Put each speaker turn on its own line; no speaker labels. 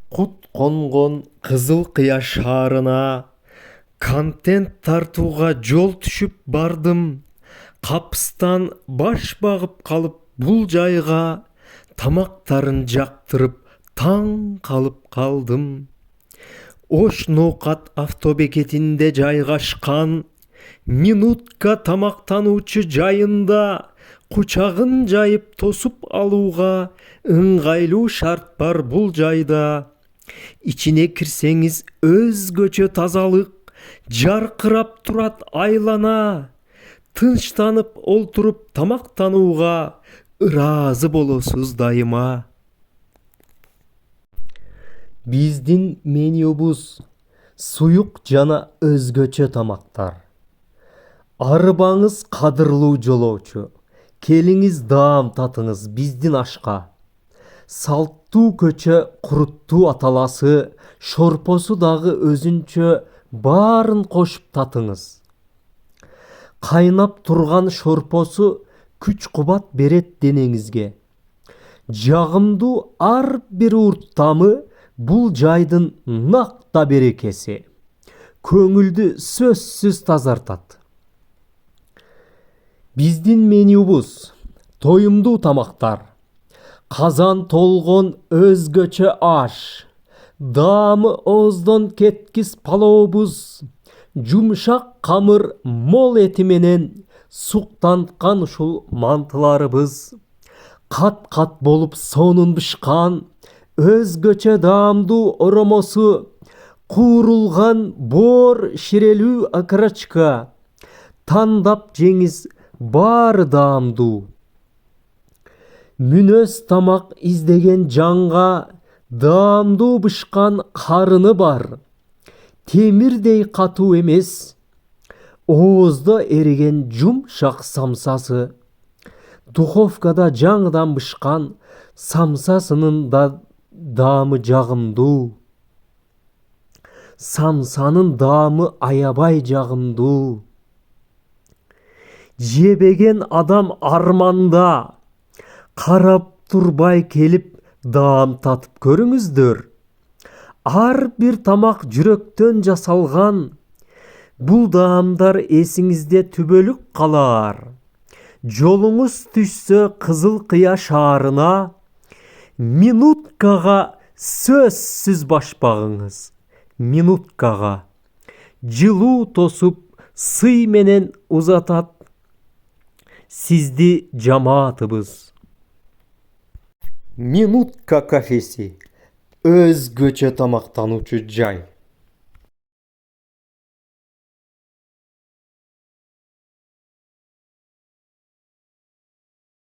Кут конгон Кызыл Кыя шаарына контент тартууга жол түшүп бардым. Капыстан баш багып калып бул жайга тамактарын жактырып таң калып калдым. Ош Ноокат автобекетинде жайгашкан минутка тамактануучу жайында кучагын жайып тосуп алууга ыңгайлуу шарт бар бул жайда. Ичине кирсеңиз өзгөчө тазалык жаркырап турат айлана. Тынчтанып олтуруп тамактанууга ыраазы болосуз дайыма. Биздин менюбуз суюк жана өзгөчө тамактар. Арыбаңыз кадырлуу жолоочу, келиңиз даам татыңыз биздин ашка. Салттуу көчө куруттуу аталасы, шорпосу дагы өзүнчө, баарын кошуп татыңыз. Кайнап турган шорпосу күч кубат берет денеңизге. Жагымдуу ар бир урт тамы бул жайдын накта берекеси. Көңүлдү сөзсүз тазартат. Биздин менюбуз тоюмдуу тамактар. Казан толгон өзгөчө аш. Даамы ооздон кеткис палообуз. Жумшак камыр мол эти менен суктанткан ушул мантыларыбыз. Кат-кат болуп сонун бышкан өзгөчө даамдуу оромосу. Куурулган боор ширелүү окорочка. Тандап жеңиз, баары даамдуу. Мүнөз тамак издеген жанга даамдуу бышкан карыны бар. Темирдей катуу эмес, ооздо эриген жумшак самсасы. Духовкада жаңыдан бышкан самсасынын да даамы жагымдуу. Самсанын даамы аябай жагымдуу. Жебеген адам арманда. Карап турбай келип даам татып көрүңүздөр. Ар бир тамак жүрөктөн жасалган. Бул даамдар эсиңизде түбөлүк калар. Жолуңуз түшсө Кызыл Кыя шаарына, минуткага сөзсүз баш багыңыз. Минуткага жылуу тосуп, сый менен узатат сизди жамаатыбыз. Минутка кафеси. Өзгөчө тамактануучу жай.